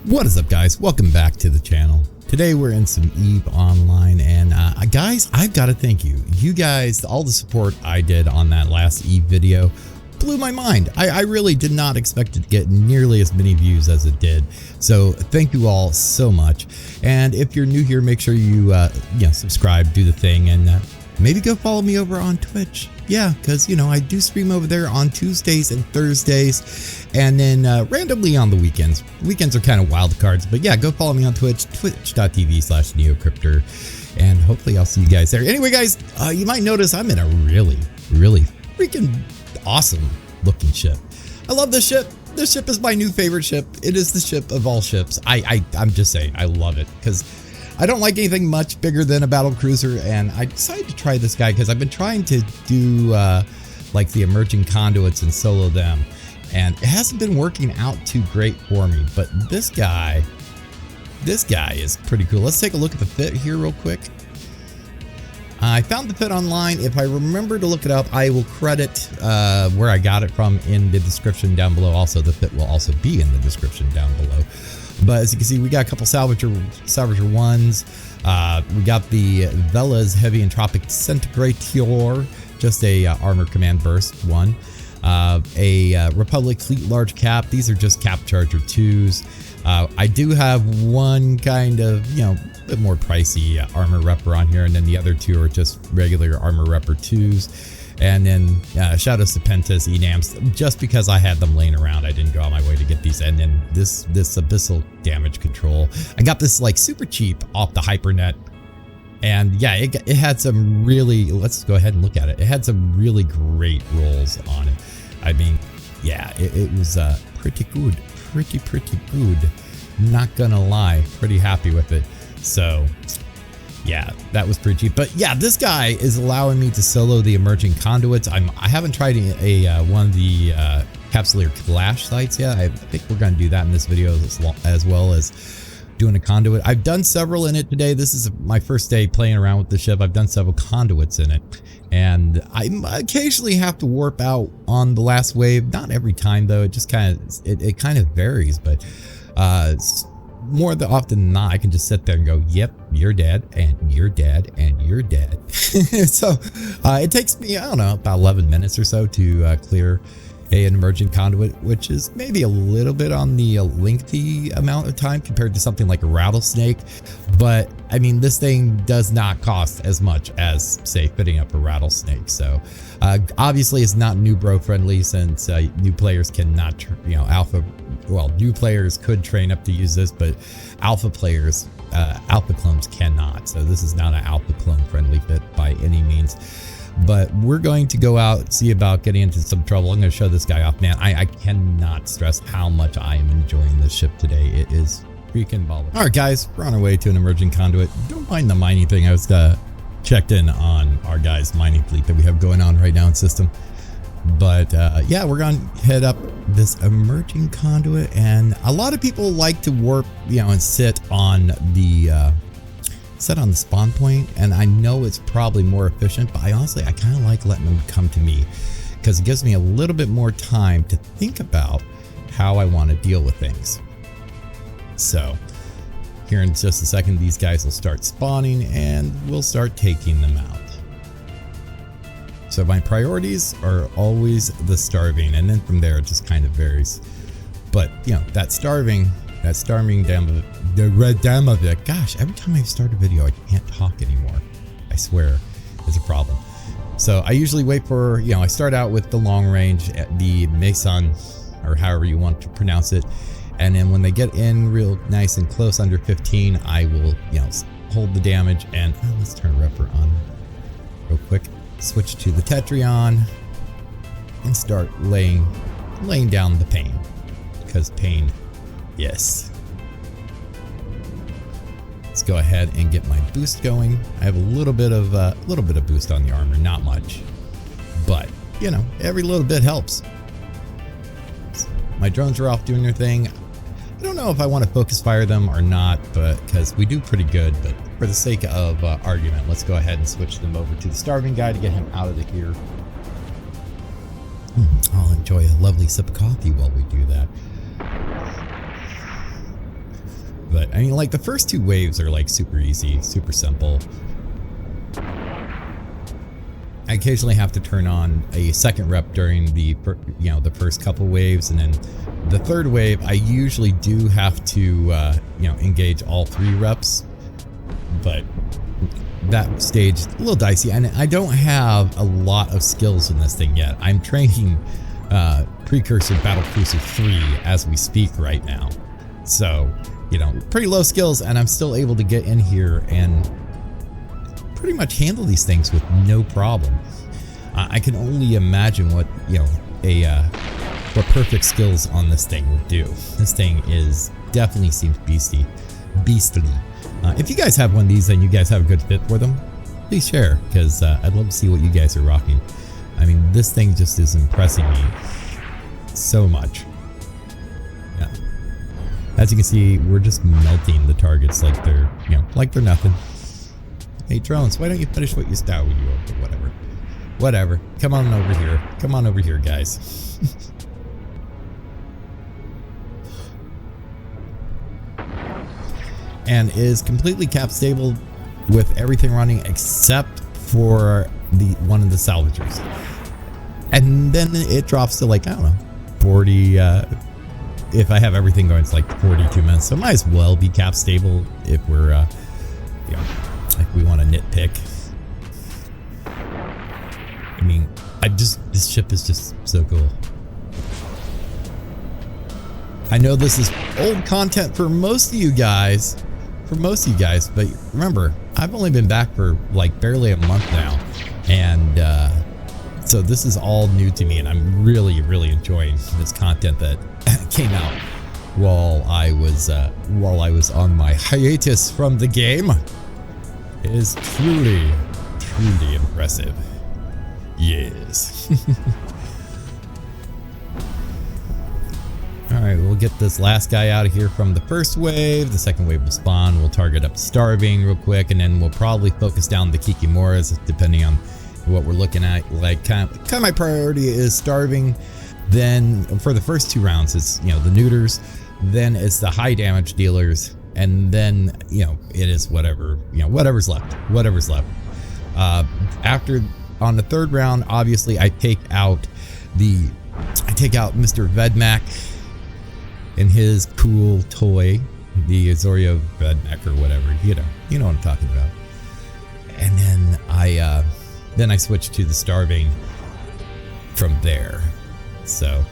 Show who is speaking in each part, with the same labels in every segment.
Speaker 1: What is up, guys? Welcome back to the channel. Today we're in some EVE Online, and guys, I've got to thank you. You guys, all the support I did on that last EVE video blew my mind. I really did not expect it to get nearly as many views as it did. So thank you all so much. And if you're new here, make sure you subscribe, do the thing, and maybe go follow me over on Twitch. Yeah, because, I do stream over there on Tuesdays and Thursdays, and then randomly on the weekends. Weekends are kind of wild cards, but yeah, go follow me on Twitch, twitch.tv/neocryptor, and hopefully I'll see you guys there. Anyway, guys, you might notice I'm in a really freaking awesome looking ship. I love this ship. This ship is my new favorite ship. It is the ship of all ships. I'm just saying, I love it because I don't like anything much bigger than a battle cruiser, and I decided to try this guy because I've been trying to do like the emerging conduits and solo them, and it hasn't been working out too great for me. But this guy is pretty cool. Let's take a look at the fit here real quick. I found the fit online. If I remember to look it up, I will credit where I got it from in the description down below. Also, the fit will also be in the description down below. But as you can see, we got a couple salvager ones. We got the Vela's Heavy Entropic Centigrator, just a armor command burst one. A Republic Fleet Large Cap. These are just Cap Charger 2s. I do have one kind of, bit more pricey armor repper on here, and then the other two are just regular armor repper 2s. And then Shadow Serpentis enams, just because I had them laying around. I didn't go out my way to get these. And then this abyssal damage control, I got this like super cheap off the Hypernet, and yeah, it had some really, let's go ahead and look at it. It had some really great rolls on it. I mean, yeah, it was pretty good, pretty good. Not gonna lie, pretty happy with it. So yeah, that was pretty cheap. But yeah, this guy is allowing me to solo the emerging conduits. I haven't tried one of the Capsuleer Clash sites yet. I think we're going to do that in this video, as well as doing a conduit. I've done several in it today. This is my first day playing around with the ship. I've done several conduits in it, and I occasionally have to warp out on the last wave. Not every time though. It just kind of varies, but more often than not, I can just sit there and go, yep, you're dead, and you're dead, and you're dead. So it takes me, I don't know, about 11 minutes or so to clear an emerging conduit, which is maybe a little bit on the lengthy amount of time compared to something like a rattlesnake. But I mean, this thing does not cost as much as, say, fitting up a rattlesnake. So obviously it's not new bro friendly, since new players cannot, new players could train up to use this, but alpha players, alpha clones cannot. So this is not an alpha clone friendly fit by any means. But we're going to go out, see about getting into some trouble. I'm going to show this guy off, man. I cannot stress how much I am enjoying this ship today. It is freaking baller. All right, guys, we're on our way to an emerging conduit. Don't mind the mining thing. I was checked in on our guys' mining fleet that we have going on right now in system. But yeah, we're going to head up this emerging conduit, and a lot of people like to warp, and sit on the spawn point, and I know it's probably more efficient, but I kind of like letting them come to me because it gives me a little bit more time to think about how I want to deal with things. So here in just a second, these guys will start spawning and we'll start taking them out. So my priorities are always the starving, and then from there it just kind of varies. But that starving Drekavac. Gosh, every time I start a video, I can't talk anymore. I swear, it's a problem. So I usually wait for, I start out with the long range, the Mason, or however you want to pronounce it. And then when they get in real nice and close under 15, I will, hold the damage. And let's turn Repper on real quick. Switch to the Tetrion and start laying down the pain, because pain, yes. Let's go ahead and get my boost going. I have a little bit of boost on the armor, not much, but every little bit helps. My drones are off doing their thing. I don't know if I want to focus fire them or not, but because we do pretty good. But for the sake of argument, let's go ahead and switch them over to the starving guy to get him out of here. I'll enjoy a lovely sip of coffee while we do that. I mean, like the first 2 waves are like super easy, super simple. I occasionally have to turn on a second rep during the, the first couple waves, and then the third wave, I usually do have to, engage all 3 reps, but that stage is a little dicey, and I don't have a lot of skills in this thing yet. I'm training Precursor Battle Cruiser 3 as we speak right now, so pretty low skills, and I'm still able to get in here and pretty much handle these things with no problem. I can only imagine what what perfect skills on this thing would do. This thing definitely seems beastly. If you guys have one of these and you guys have a good fit for them, please share, because I'd love to see what you guys are rocking. I mean, this thing just is impressing me so much. Yeah. As you can see, we're just melting the targets like they're, like they're nothing. Hey drones, why don't you finish what you started? Whatever. Come on over here. Come on over here, guys. And is completely cap stable with everything running except for one of the salvagers. And then it drops to like, I don't know, 40, if I have everything going, it's like 42 minutes. So might as well be cap stable if we're, like we want to nitpick. I mean, this ship is just so cool. I know this is old content for most of you guys, but remember, I've only been back for like barely a month now, and so this is all new to me, and I'm really enjoying this content that came out while I was on my hiatus from the game. It is truly impressive. Yes. Alright, we'll get this last guy out of here from the first wave. The second wave will spawn. We'll target up Starving real quick, and then we'll probably focus down the Kikimoras depending on what we're looking at. Like, kind of my priority is Starving. Then for the first 2 rounds, it's, the neuters. Then it's the high damage dealers. And then, it is whatever's left. After, on the 3rd round, obviously I take out Mr. Vedmak and his cool toy, the Azorio Vedmak or whatever, you know what I'm talking about. And then I switch to the Starving from there. So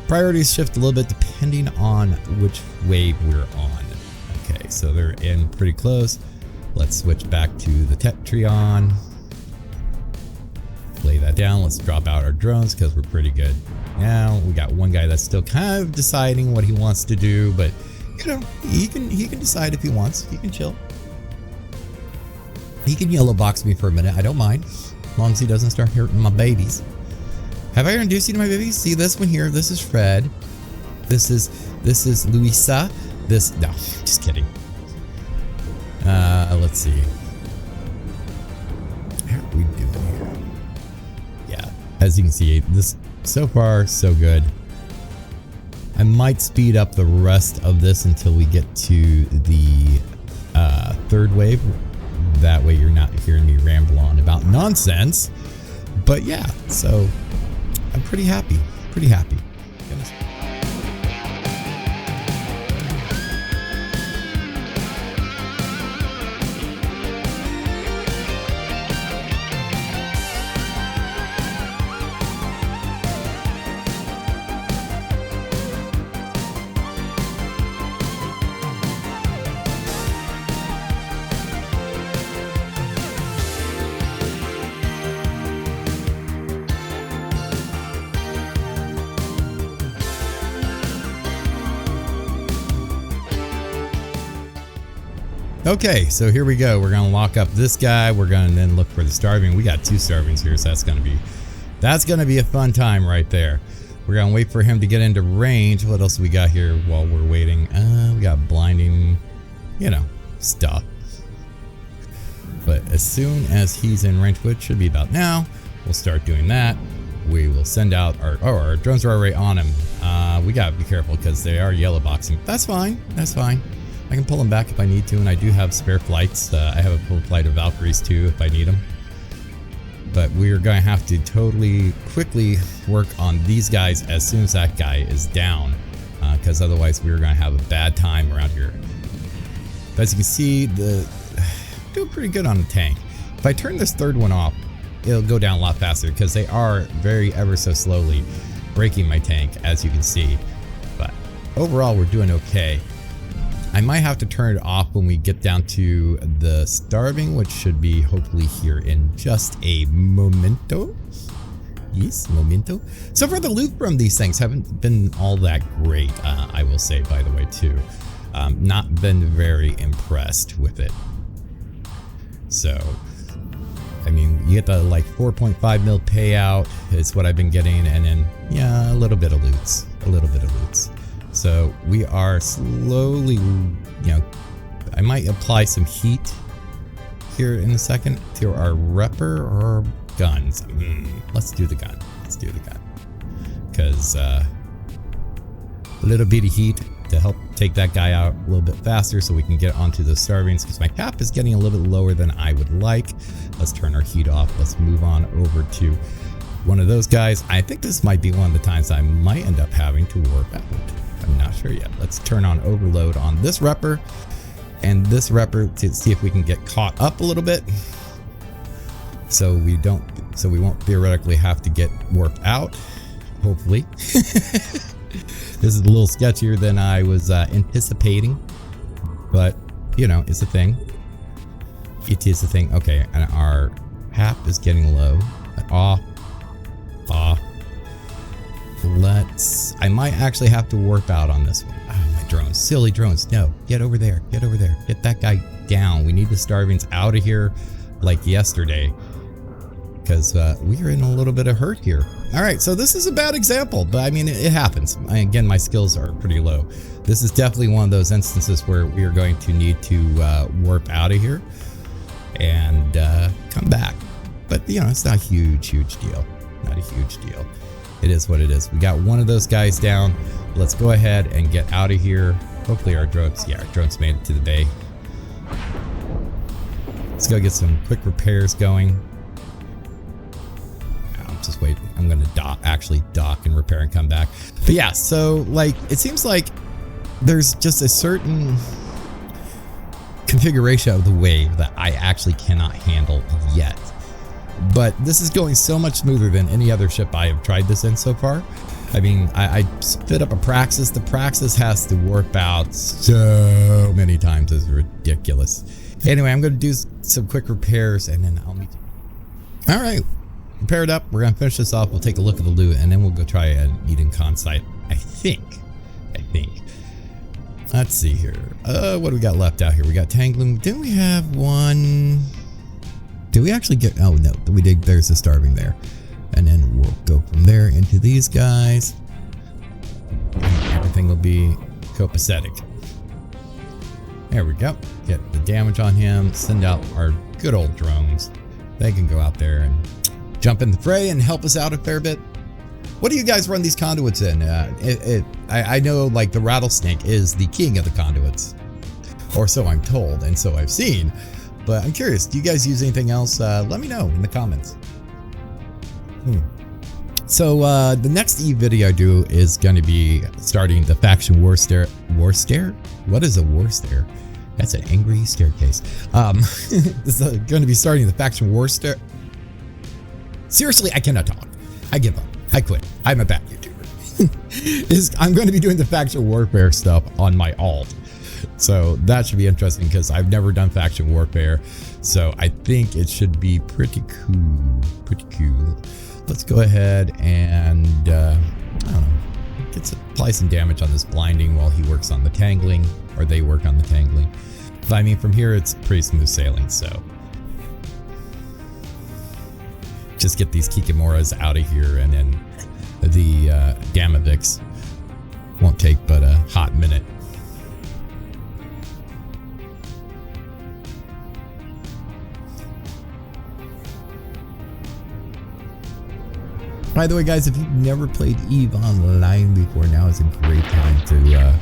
Speaker 1: priorities shift a little bit depending on which wave we're on. Okay, so they're in pretty close. Let's switch back to the Tetrion. Lay that down. Let's drop out our drones because we're pretty good. Now we got one guy that's still kind of deciding what he wants to do, but he can decide if he wants. He can chill. He can yellow box me for a minute. I don't mind, as long as he doesn't start hurting my babies. Have I introduced you to my babies? See this one here. This is Fred. This is Luisa. No, just kidding. Let's see. How are we doing here? Yeah, as you can see, this so far so good. I might speed up the rest of this until we get to the 3rd wave. That way you're not hearing me ramble on about nonsense. But yeah, so I'm pretty happy. Goodness. Okay, so here we go. We're gonna lock up this guy. We're gonna then look for the Starving. We got 2 Starvings here, so that's gonna be a fun time right there. We're gonna wait for him to get into range. What else do we got here while we're waiting? We got blinding, stuff. But as soon as he's in range, which should be about now, we'll start doing that. We will send out our drones are already on him. We gotta be careful because they are yellow boxing. That's fine. I can pull them back if I need to, and I do have spare flights. I have a full flight of Valkyries too if I need them. But we're going to have to totally quickly work on these guys as soon as that guy is down, because otherwise we're going to have a bad time around here. But as you can see, doing pretty good on the tank. If I turn this third one off, it'll go down a lot faster because they are very ever so slowly breaking my tank, as you can see. But overall, we're doing okay. I might have to turn it off when we get down to the starving, which should be hopefully here in just a momento. Yes, momento. So far, the loot from these things haven't been all that great, I will say, by the way, too. Not been very impressed with it. So, I mean, you get the like 4.5 mil payout is what I've been getting, and then, yeah, a little bit of loots. So we are slowly, you know, I might apply some heat here in a second to our repper or guns. Let's do the gun. Because a little bit of heat to help take that guy out a little bit faster so we can get onto the starvings, because my cap is getting a little bit lower than I would like. Let's turn our heat off. Let's move on over to one of those guys. I think this might be one of the times I might end up having to warp out. I'm not sure yet. Let's turn on overload on this repper and this repper to see if we can get caught up a little bit, so we won't theoretically have to get warped out, hopefully. This is a little sketchier than I was anticipating, but you know, it's a thing. It is a thing. Okay, and our hap is getting low. Off. I might actually have to warp out on this one. Oh, my drones, silly drones. No, get over there. Get that guy down. We need the starvings out of here like yesterday, because we are in a little bit of hurt here. All right, so this is a bad example, but I mean, it happens. Again, my skills are pretty low. This is definitely one of those instances where we are going to need to warp out of here and come back. But you know, it's not a huge deal. Not a huge deal. It is what it is. We got one of those guys down. Let's go ahead and get out of here. Hopefully our drones, yeah, our drones made it to the bay. Let's go get some quick repairs going. I'm just waiting. I'm going to actually dock and repair and come back. But yeah, so like, it seems like there's just a certain configuration of the wave that I actually cannot handle yet. But this is going so much smoother than any other ship I have tried this in so far. I mean, I spit up a Praxis. The Praxis has to warp out so many times. It's ridiculous. Anyway, I'm going to do some quick repairs and then I'll meet you. All right, repaired up. We're going to finish this off. We'll take a look at the loot and then we'll go try an Eden Con site. I think. Let's see here. What do we got left out here? We got Tangling. Didn't we have one? Did we actually get, oh no, we did, there's a starving there. And then we'll go from there into these guys. Everything will be copacetic. There we go. Get the damage on him, send out our good old drones. They can go out there and jump in the fray and help us out a fair bit. What do you guys run these conduits in? I know like the Rattlesnake is the king of the conduits. Or so I'm told, and so I've seen. But I'm curious, do you guys use anything else? Let me know in the comments. So the next E video I do is going to be starting the faction war stair. What is a war stair? That's an angry staircase. This is going to be starting the faction war stair. Seriously, I cannot talk. I give up. I quit. I'm a bad YouTuber. I'm going to be doing the faction warfare stuff on my alt. So that should be interesting because I've never done faction warfare. So I think it should be pretty cool. Let's go ahead and, I don't know, apply some damage on this blinding while he works on the tangling, or they work on the tangling. But I mean, from here, it's pretty smooth sailing, so. Just get these Kikimoras out of here, and then the Damavics won't take but a hot minute. By the way, guys, if you've never played EVE Online before, now is a great time to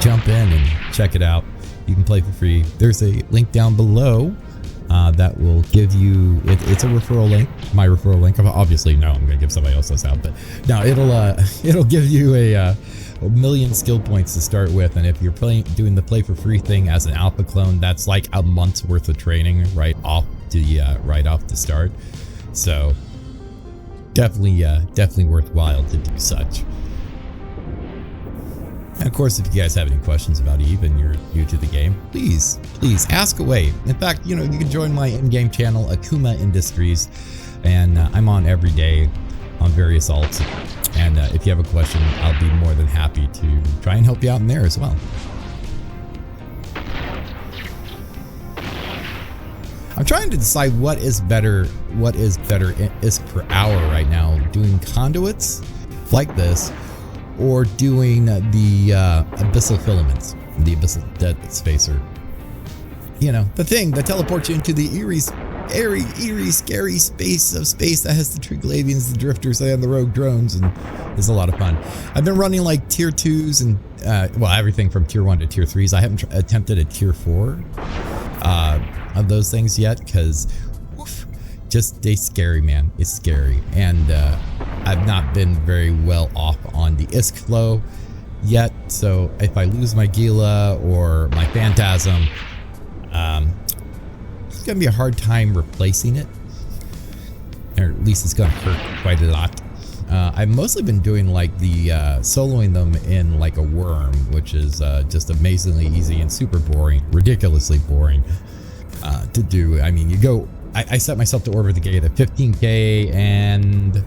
Speaker 1: jump in and check it out. You can play for free. There's a link down below that will give you, it's a referral link, my referral link. Obviously, no, I'm going to give somebody else this out, but no, it'll give you a million skill points to start with. And if you're doing the play for free thing as an alpha clone, that's like a month's worth of training right off the start. So definitely worthwhile to do such. And of course, if you guys have any questions about Eve and you're new to the game, please ask away. In fact, you can join my in-game channel, Akuma Industries, and I'm on every day on various alts. And if you have a question, I'll be more than happy to try and help you out in there as well. I'm trying to decide what is better ISK per hour right now, doing conduits like this, or doing the abyssal filaments, the abyssal dead spacer. The thing that teleports you into the eerie, scary space that has the Triglavians, the drifters, and the rogue drones, and is a lot of fun. I've been running like tier 2s and well, everything from tier 1 to tier 3s. I haven't attempted a tier 4 of those things yet, because they scary, man. It's scary, and I've not been very well off on the ISK flow yet. So if I lose my Gila or my Phantasm, it's gonna be a hard time replacing it, or at least it's gonna hurt quite a lot. I've mostly been doing like the soloing them in like a worm, which is just amazingly easy and super boring, ridiculously boring to do. I mean, I set myself to orbit the gate at 15k, and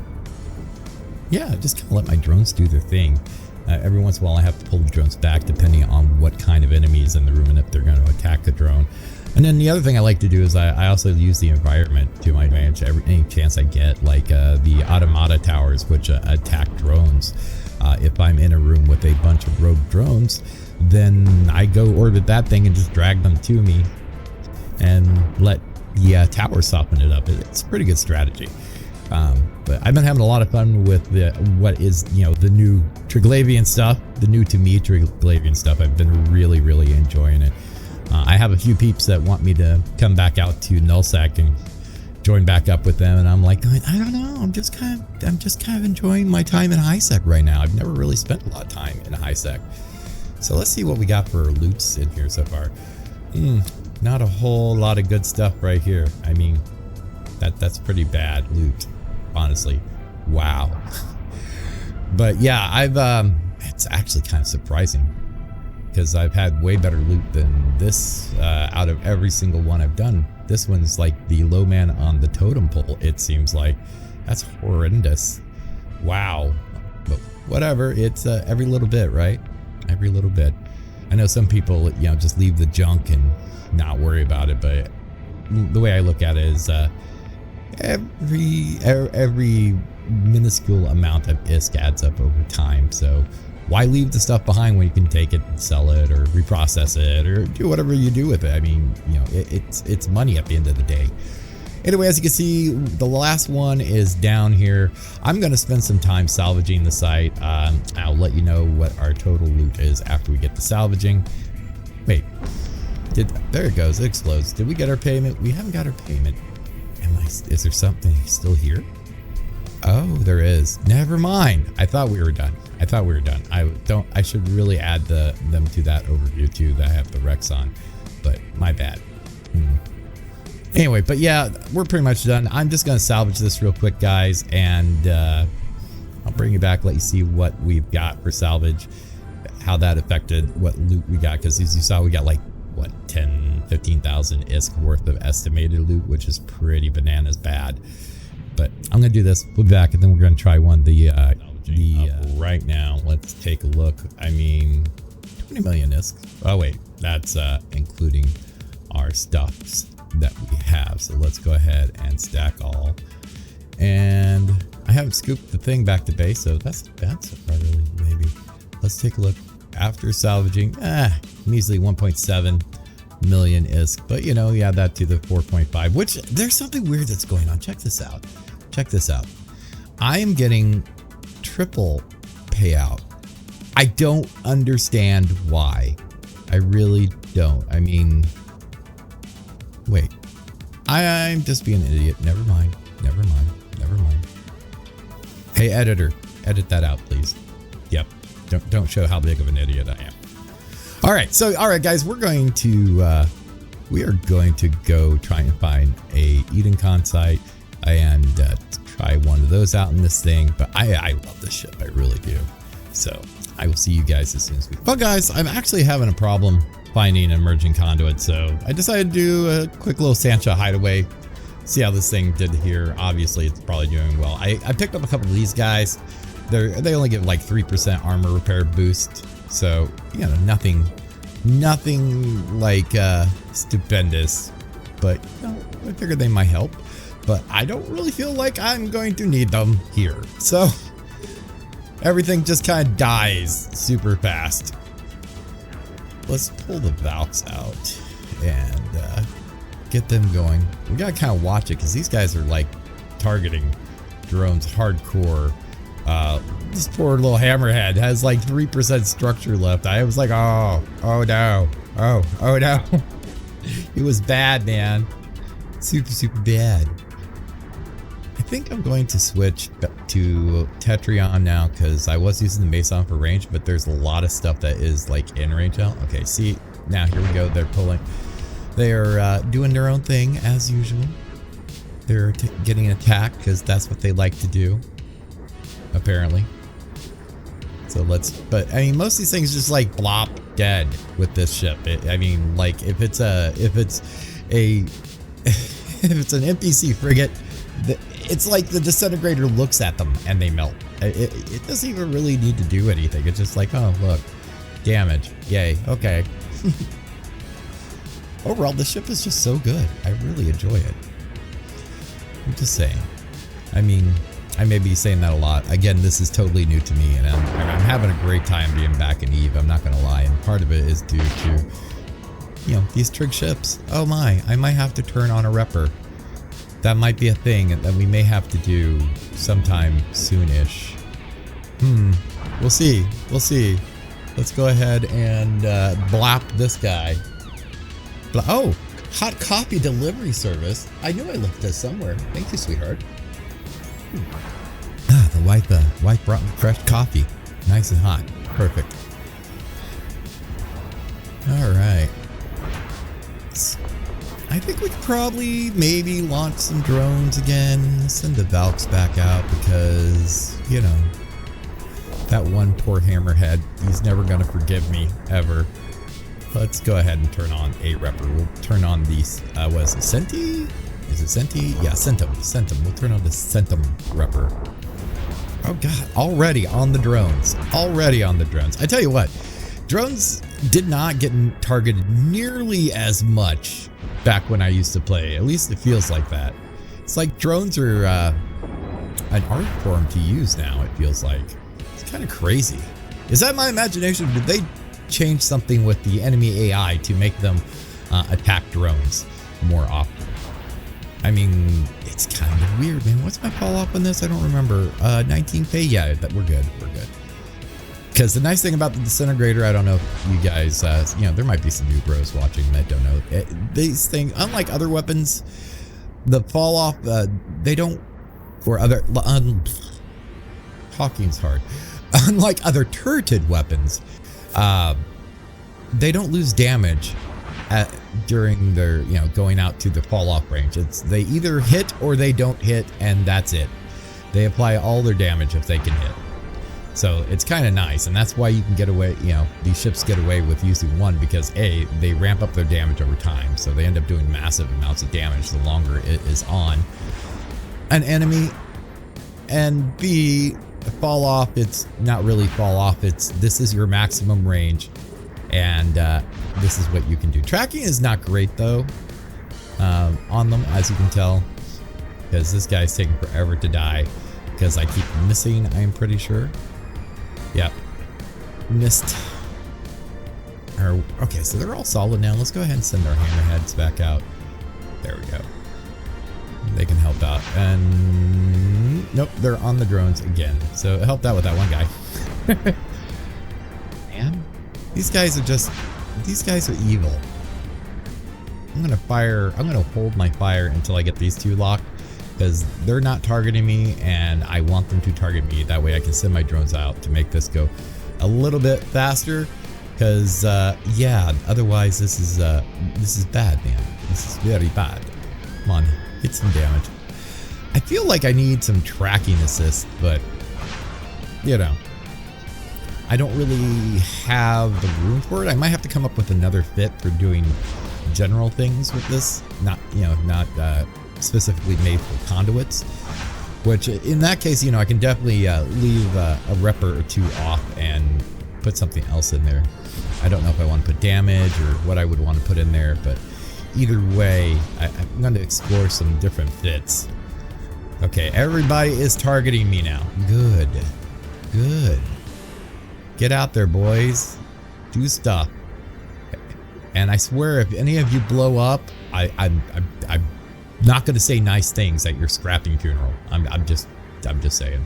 Speaker 1: yeah, just kind of let my drones do their thing. Every once in a while I have to pull the drones back depending on what kind of enemy is in the room and if they're going to attack a drone. And then the other thing I like to do is I also use the environment to my advantage any chance I get, like the automata towers, which attack drones. If I'm in a room with a bunch of rogue drones, then I go orbit that thing and just drag them to me and let the tower soften it up. It's a pretty good strategy. But I've been having a lot of fun with what is, the new Triglavian stuff, the new to me Triglavian stuff. I've been really enjoying it. I have a few peeps that want me to come back out to Nullsec and join back up with them, and I'm like, I don't know. I'm just kind of enjoying my time in HiSec right now. I've never really spent a lot of time in HiSec. So let's see what we got for loots in here so far. Not a whole lot of good stuff right here. I mean, that's pretty bad loot, honestly. Wow. But yeah, it's actually kind of surprising, because I've had way better loot than this out of every single one I've done. This one's like the low man on the totem pole, it seems like. That's horrendous. Wow. But whatever, it's every little bit, right? Every little bit. I know some people, just leave the junk and not worry about it, but the way I look at it is every minuscule amount of ISK adds up over time. So why leave the stuff behind when you can take it and sell it or reprocess it or do whatever you do with it? I mean, it's money at the end of the day. Anyway, as you can see, the last one is down here. I'm going to spend some time salvaging the site. I'll let you know what our total loot is after we get the salvaging. Wait, there it goes. It explodes. Did we get our payment? We haven't got our payment. Is there something still here? Oh, there is. Never mind. I thought we were done. I should really add them to that overview too that I have the Rex on, but my bad. Anyway, but yeah, we're pretty much done. I'm just gonna salvage this real quick, guys, and I'll bring you back, let you see what we've got for salvage, how that affected what loot we got, because as you saw, we got like what, 15,000 ISK worth of estimated loot, which is pretty bananas bad. But I'm gonna do this. We'll be back, and then we're gonna try one. Right now, let's take a look. I mean, 20 million ISK. Oh wait, that's including our stuffs that we have. So let's go ahead and stack all. And I haven't scooped the thing back to base, so that's probably maybe. Let's take a look after salvaging. Measly 1.7 million ISK, but you add that to the 4.5, which there's something weird that's going on. Check this out. I am getting triple payout. I don't understand why. I really don't. I mean, wait. I'm just being an idiot. Never mind. Never mind. Never mind. Hey, editor, edit that out, please. Yep. Don't show how big of an idiot I am. All right. So, all right, guys, we are going to go try and find a Eden Con site and try one of those out in this thing. But I love this ship. I really do. So I will see you guys as soon as we. Well, guys, I'm actually having a problem finding an emerging conduit, so I decided to do a quick little Sancha hideaway. See how this thing did here. Obviously, it's probably doing well. I picked up a couple of these guys. They only give like 3% armor repair boost, so you know, nothing like stupendous. But you know, I figured they might help. But I don't really feel like I'm going to need them here. So everything just kind of dies super fast. Let's pull the valves out and get them going. We gotta kind of watch it because these guys are like targeting drones hardcore. This poor little hammerhead has like 3% structure left. I was like, oh no, oh no. It was bad, man. Super bad. I think I'm going to switch to Tetrion now because I was using the Mason for range, but there's a lot of stuff that is like in range now. Okay, see, now here we go. They're pulling. They're doing their own thing as usual. They're getting an attack because that's what they like to do, apparently. So but I mean, most of these things just like blop dead with this ship. I mean, like if it's an NPC frigate, it's like the disintegrator looks at them and they melt. It doesn't even really need to do anything. It's just like, oh, look, damage. Yay. Okay. Overall, the ship is just so good. I really enjoy it. I'm just saying. I mean, I may be saying that a lot. Again, this is totally new to me, and I'm having a great time being back in Eve. I'm not going to lie. And part of it is due to, you know, these trig ships. Oh my, I might have to turn on a repper. That might be a thing that we may have to do sometime soonish. We'll see. We'll see. Let's go ahead and blap this guy. Oh, hot coffee delivery service. I knew I left this somewhere. Thank you, sweetheart. Ah, the wife brought me fresh coffee. Nice and hot. Perfect. All right. I think we could probably maybe launch some drones again. Send the Valks back out because, you know, that one poor hammerhead, he's never going to forgive me, ever. Let's go ahead and turn on a repper. We'll turn on these, what is it, Centi? Is it Centi? Yeah, Centum. Centum. We'll turn on the Centum repper. Oh god, already on the drones. Already on the drones. I tell you what, drones did not get targeted nearly as much back when I used to play. At least it feels like that. It's like drones are an art form to use now, it feels like. It's kind of crazy. Is that my imagination? Did they change something with the enemy AI to make them attack drones more often? I mean, it's kind of weird, man. What's my fall off on this? I don't remember. 19K? Yeah, we're good. We're good. Because the nice thing about the disintegrator, I don't know if you guys, you know, there might be some new bros watching that don't know. These things, unlike other weapons, the fall off, they don't, or other, talking's hard. Unlike other turreted weapons, they don't lose damage during their, you know, going out to the fall off range. They either hit or they don't hit, and that's it. They apply all their damage if they can hit. So it's kind of nice, and that's why you can get away, you know, these ships get away with using one, because A, they ramp up their damage over time, so they end up doing massive amounts of damage the longer it is on an enemy, and B, fall off, it's not really fall off, this is your maximum range, and this is what you can do. Tracking is not great though on them, as you can tell, because this guy's taking forever to die because I keep missing, I'm pretty sure. Yep, missed. Okay, so they're all solid now. Let's go ahead and send our hammerheads back out. There we go. They can help out. And nope, they're on the drones again. So it helped out with that one guy. Man, these guys are just These guys are evil. I'm gonna hold my fire until I get these two locked, because they're not targeting me and I want them to target me. That way I can send my drones out to make this go a little bit faster, because yeah, otherwise this is bad, man. This is very bad. Come on, get some damage. I feel like I need some tracking assist, but you know, I don't really have the room for it. I might have to come up with another fit for doing general things with this, not specifically made for conduits, which in that case, you know, I can definitely leave a repper or two off and put something else in there. I don't know if I want to put damage or what I would want to put in there, but either way, I'm going to explore some different fits. Okay, everybody is targeting me now. Good, good. Get out there, boys. Do stuff. And I swear, if any of you blow up, I'm not going to say nice things at your scrapping funeral. I'm just saying.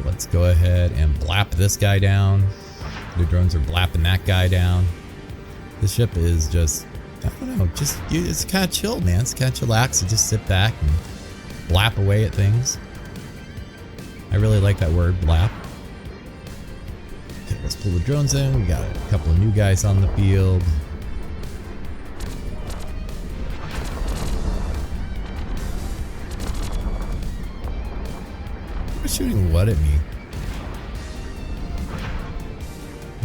Speaker 1: Let's go ahead and blap this guy down. The drones are blapping that guy down. The ship is just, I don't know, it's kind of chill, man. It's kind of chillax. You just sit back and blap away at things. I really like that word, blap. Okay, let's pull the drones in. We got a couple of new guys on the field. You're shooting what at me?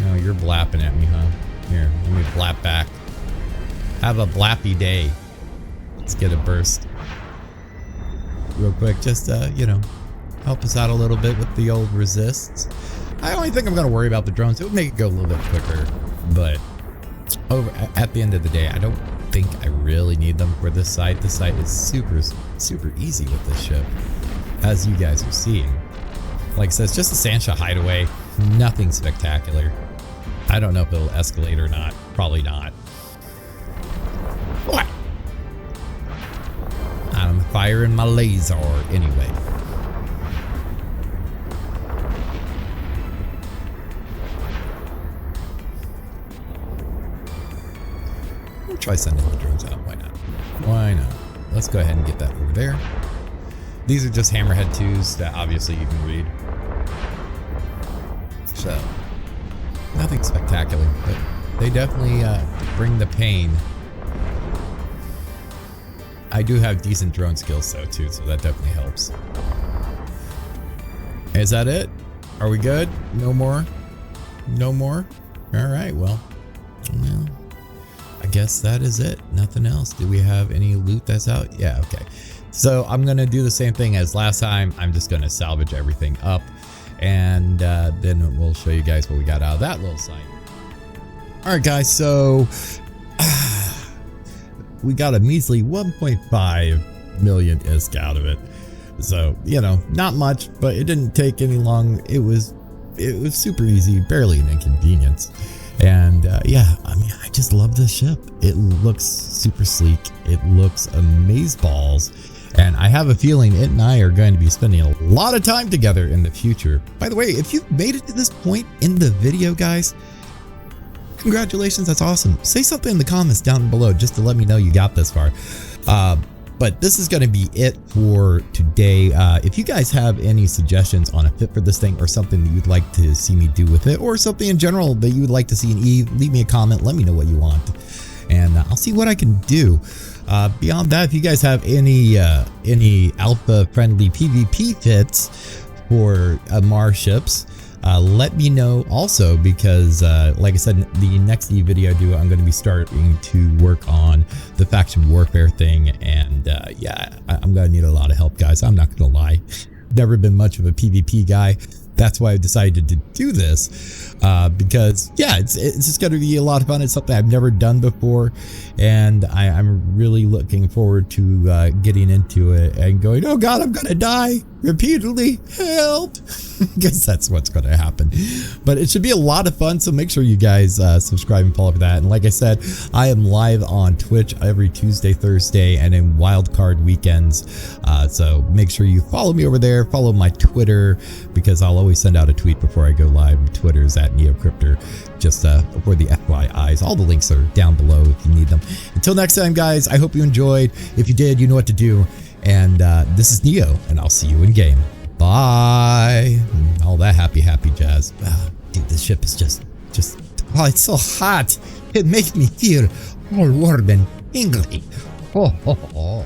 Speaker 1: No, you're blapping at me, huh? Here, let me blap back. Have a blappy day. Let's get a burst. Real quick, just, you know, help us out a little bit with the old resists. I only think I'm going to worry about the drones. It would make it go a little bit quicker, but at the end of the day, I don't think I really need them for this site. This site is super, super easy with this ship, as you guys are seeing. Like I said, it's just a Sancha hideaway. Nothing spectacular. I don't know if it'll escalate or not. Probably not. What? I'm firing my laser anyway. We'll try sending the drones out. Why not? Why not? Let's go ahead and get that over there. These are just hammerhead 2s that obviously you can read. So, nothing spectacular, but they definitely bring the pain. I do have decent drone skills though too, so that definitely helps. Is that it? Are we good? No more? No more? Alright, well, I guess that is it. Nothing else. Do we have any loot that's out? Yeah, okay. So I'm going to do the same thing as last time. I'm just going to salvage everything up, and then we'll show you guys what we got out of that little site. All right, guys. So we got a measly 1.5 million ISK out of it. So, you know, not much, but it didn't take any long. It was super easy, barely an inconvenience. And yeah, I mean, I just love this ship. It looks super sleek. It looks amazeballs. And I have a feeling it and I are going to be spending a lot of time together in the future. By the way, if you've made it to this point in the video, guys, congratulations. That's awesome. Say something in the comments down below just to let me know you got this far. But this is going to be it for today. If you guys have any suggestions on a fit for this thing, or something that you'd like to see me do with it, or something in general that you would like to see in Eve, leave me a comment. Let me know what you want, and I'll see what I can do. Beyond that, if you guys have any alpha friendly PvP fits for Mars ships, let me know also, because like I said, the next Eve video I do, I'm going to be starting to work on the faction warfare thing, and yeah, I'm going to need a lot of help, guys. I'm not going to lie. Never been much of a PvP guy. That's why I decided to do this, because yeah, it's just going to be a lot of fun. It's something I've never done before, and I'm really looking forward to getting into it and going, oh God, I'm going to die. repeatedly, help, because that's what's going to happen. But it should be a lot of fun, so make sure you guys subscribe and follow for that. And like I said, I am live on Twitch every Tuesday, Thursday, and in wildcard weekends. So make sure you follow me over there, follow my Twitter, because I'll always send out a tweet before I go live. Twitter's at NeoCryptor, just for the FYIs. All the links are down below if you need them. Until next time, guys, I hope you enjoyed. If you did, you know what to do. And this is Neo, and I'll see you in game. Bye. All that happy jazz. Oh, dude, this ship is just, oh, it's so hot. It makes me feel all warm and tingly. Oh.